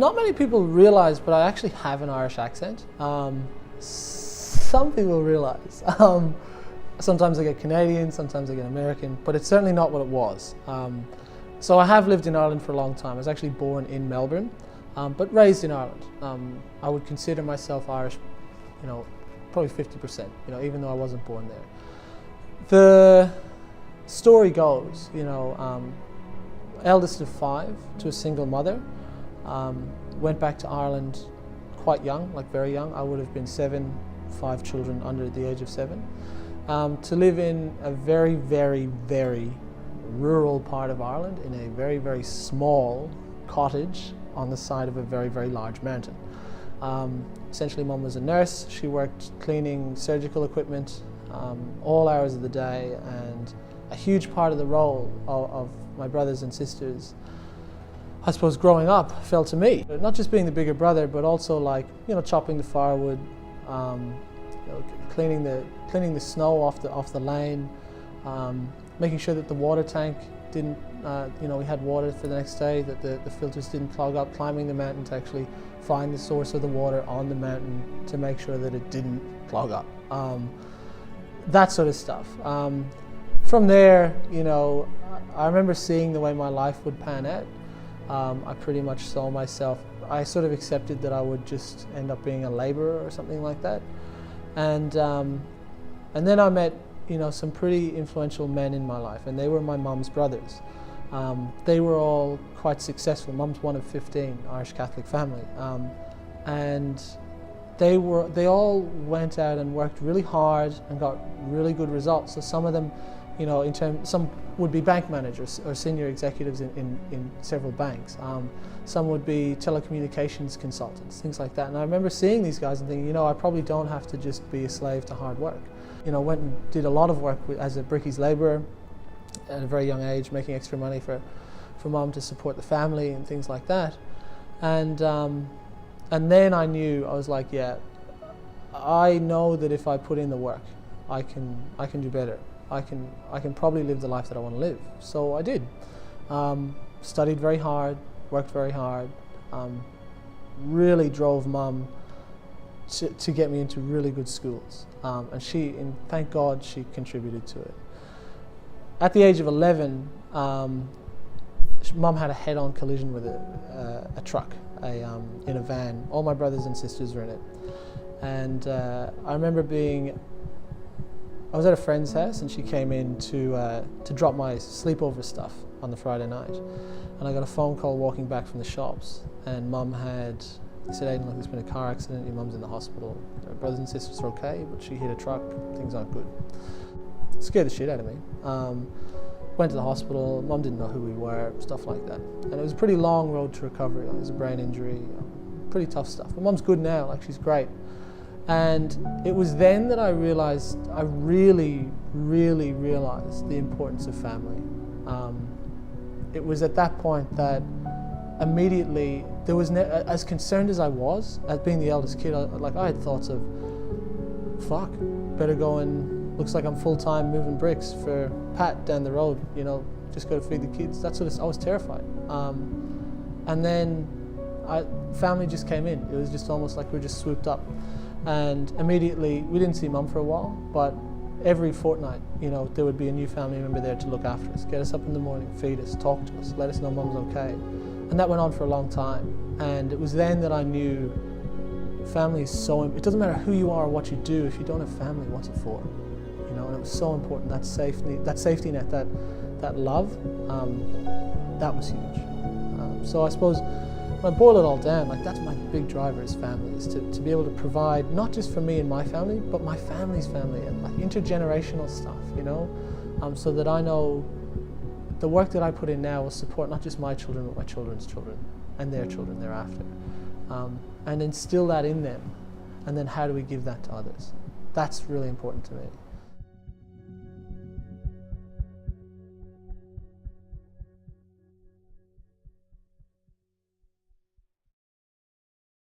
not many people realise, but I actually have an Irish accent. Some people realise. Sometimes I get Canadian, sometimes I get American, but it's certainly not what it was. So I have lived in Ireland for a long time. I was actually born in Melbourne, but raised in Ireland. I would consider myself Irish, probably 50%, even though I wasn't born there. The story goes, eldest of 5 to a single mother, went back to Ireland quite young, like very young. I would have been 7, 5 children under the age of 7, to live in a very, very, very rural part of Ireland in a very, very small cottage on the side of a very, very large mountain. Essentially, Mum was a nurse. She worked cleaning surgical equipment all hours of the day, and a huge part of the role of my brothers and sisters, I suppose, growing up, fell to me. Not just being the bigger brother, but also chopping the firewood, cleaning the snow off the lane, making sure that the water tank didn't, we had water for the next day, that the filters didn't clog up, climbing the mountain to actually find the source of the water on the mountain to make sure that it didn't clog up. That sort of stuff. From there, I remember seeing the way my life would pan out. I pretty much saw myself, I sort of accepted that I would just end up being a labourer or something like that. And then I met some pretty influential men in my life, and they were my mum's brothers. They were all quite successful. Mum's one of 15, Irish Catholic family. And they all went out and worked really hard and got really good results. So some of them, some would be bank managers or senior executives in several banks. Some would be telecommunications consultants, things like that. And I remember seeing these guys and thinking, I probably don't have to just be a slave to hard work. Went and did a lot of work as a brickies labourer at a very young age, making extra money for Mum to support the family and things like that. And then I knew, I was like, yeah, I know that if I put in the work, I can do better. I can probably live the life that I want to live. So I did. Studied very hard, worked very hard, really drove Mum to get me into really good schools. And thank God she contributed to it. At the age of 11, Mum had a head-on collision with a truck in a van. All my brothers and sisters were in it. And I remember I was at a friend's house, and she came in to drop my sleepover stuff on the Friday night. And I got a phone call walking back from the shops, and Mum he said, Aidan, look, there's been a car accident, your mum's in the hospital. Her brothers and sisters are okay, but she hit a truck, things aren't good. It scared the shit out of me. Went to the hospital, Mum didn't know who we were, stuff like that. And it was a pretty long road to recovery. It was a brain injury, pretty tough stuff. But Mum's good now, she's great. And it was then that I realised, I really, really realised the importance of family. It was at that point that immediately, there was as concerned as I was, as being the eldest kid, I had thoughts of, fuck, better go and, looks like I'm full-time moving bricks for Pat down the road, just got to feed the kids. That sort of, I was terrified. And then family just came in. It was just almost like we were just swooped up. And immediately, we didn't see Mum for a while, but every fortnight, there would be a new family member there to look after us, get us up in the morning, feed us, talk to us, let us know Mum's okay. And that went on for a long time. And it was then that I knew family is so, it doesn't matter who you are or what you do, if you don't have family, what's it for? And it was so important, that safety net, that love, that was huge. So I suppose, when I boil it all down, that's my big driver is family, is to be able to provide, not just for me and my family, but my family's family, and intergenerational stuff, so that I know the work that I put in now will support not just my children, but my children's children, and their children thereafter. And instill that in them, and then how do we give that to others? That's really important to me.